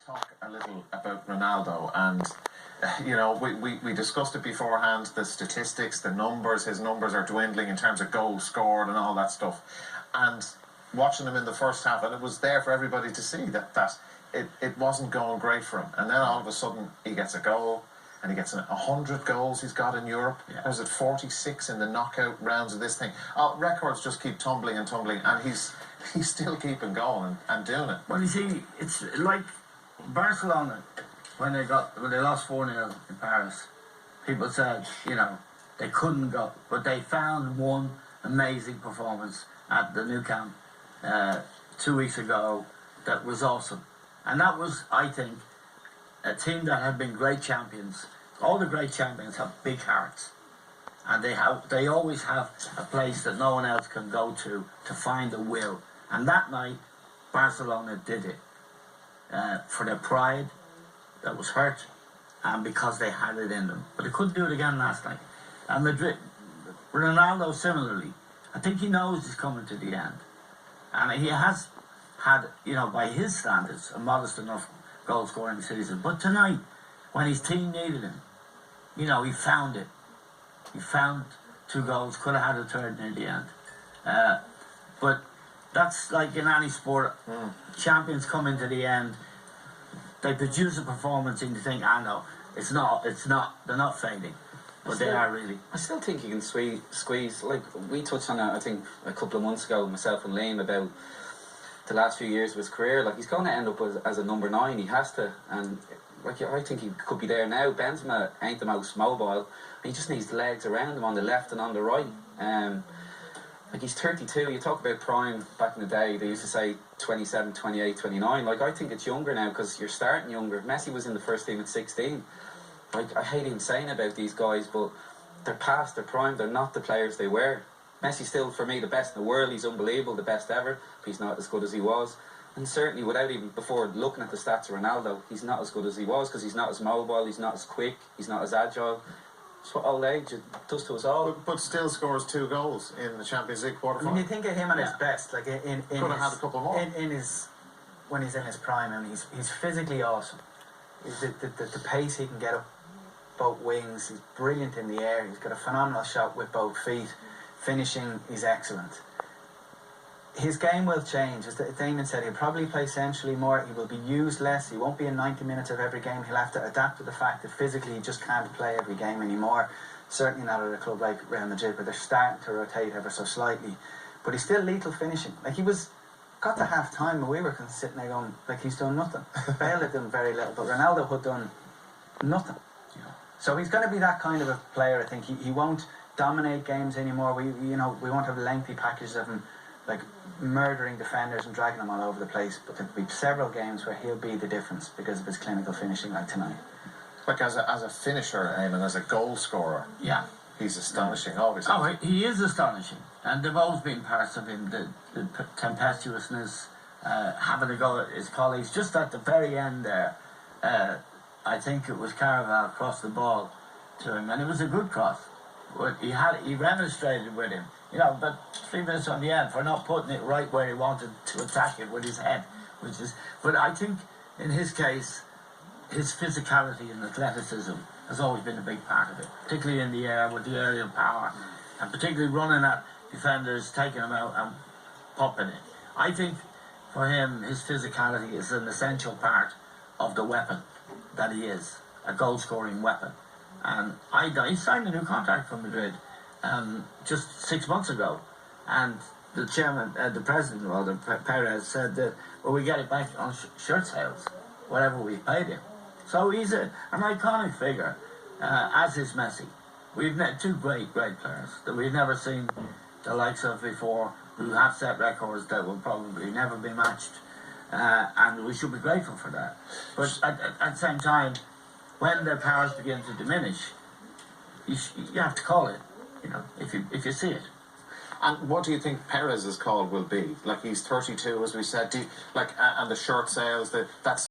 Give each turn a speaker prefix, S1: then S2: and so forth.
S1: Talk a little about Ronaldo, and we discussed it beforehand, the statistics, the numbers. His numbers are dwindling in terms of goals scored and all that stuff, and watching him in the first half, and it was there for everybody to see that it wasn't going great for him, and then all of a sudden he gets a goal, and he gets 100 goals he's got in Europe. Yeah. Was it 46 in the knockout rounds of this thing? Records just keep tumbling and tumbling, and he's still keeping going and doing it.
S2: Well, you see, it's like Barcelona, when they lost 4-0 in Paris, people said, they couldn't go. But they found one amazing performance at the Nou Camp 2 weeks ago that was awesome. And that was, I think, a team that had been great champions. All the great champions have big hearts. And they always have a place that no one else can go to find the will. And that night, Barcelona did it. For their pride that was hurt, and because they had it in them. But they couldn't do it again last night. And Madrid, Ronaldo similarly, I think he knows he's coming to the end. And he has had, by his standards, a modest enough goal scoring season. But tonight, when his team needed him, he found it. He found 2 goals, could have had a third near the end. But that's like in any sport. Champions come into the end, they produce a performance and you think, no, they're not fading. But they are really.
S3: I still think he can squeeze, like we touched on it, I think, a couple of months ago, myself and Liam, about the last few years of his career. Like, he's going to end up as a number 9, he has to. And I think he could be there now. Benzema ain't the most mobile. He just needs legs around him on the left and on the right. He's 32, you talk about prime back in the day, they used to say 27, 28, 29. I think it's younger now because you're starting younger. Messi was in the first team at 16. I hate even saying about these guys, but they're past their prime, they're not the players they were. Messi's still, for me, the best in the world, he's unbelievable, the best ever, but he's not as good as he was. And certainly, before looking at the stats of Ronaldo, he's not as good as he was because he's not as mobile, he's not as quick, he's not as agile. That's what old age does to us all.
S1: But still scores 2 goals in the Champions League quarterfinal.
S4: When you think of him at his best, could have
S1: had a couple more.
S4: When he's in his prime, and he's physically awesome. The pace he can get up both wings, he's brilliant in the air. He's got a phenomenal shot with both feet. Finishing, he's excellent. His game will change. As Eamon said, he'll probably play centrally more. He will be used less. He won't be in 90 minutes of every game. He'll have to adapt to the fact that physically he just can't play every game anymore. Certainly not at a club like Real Madrid, where they're starting to rotate ever so slightly. But he's still lethal finishing. Got to half time and we were sitting there going, he's done nothing. Bale had done very little, but Ronaldo had done nothing. So he's going to be that kind of a player, I think. He won't dominate games anymore. We won't have lengthy packages of him murdering defenders and dragging them all over the place, but there'll be several games where he'll be the difference because of his clinical finishing like tonight.
S1: As a finisher, Eamon, as a goal scorer, he's astonishing, always.
S2: He is astonishing, and they've always been parts of him, the tempestuousness, having a go at his colleagues. Just at the very end there, I think it was Caraval crossed the ball to him, and it was a good cross. But he remonstrated with him, about 3 minutes on the end for not putting it right where he wanted to attack it with his head, but I think in his case, his physicality and athleticism has always been a big part of it, particularly in the air with the aerial power, and particularly running at defenders, taking them out and popping it. I think for him, his physicality is an essential part of the weapon that he is, a goal-scoring weapon. And he signed a new contract for Madrid just 6 months ago, and the chairman, the president, Perez, said that we get it back on shirt sales, whatever we paid him. So he's an iconic figure, as is Messi. We've met 2 great players that we've never seen the likes of before, who have set records that will probably never be matched, and we should be grateful for that. But at the same time, when their powers begin to diminish, you have to call it, if you see it.
S1: And what do you think Perez's call will be? He's 32, as we said. And the shirt sales, that's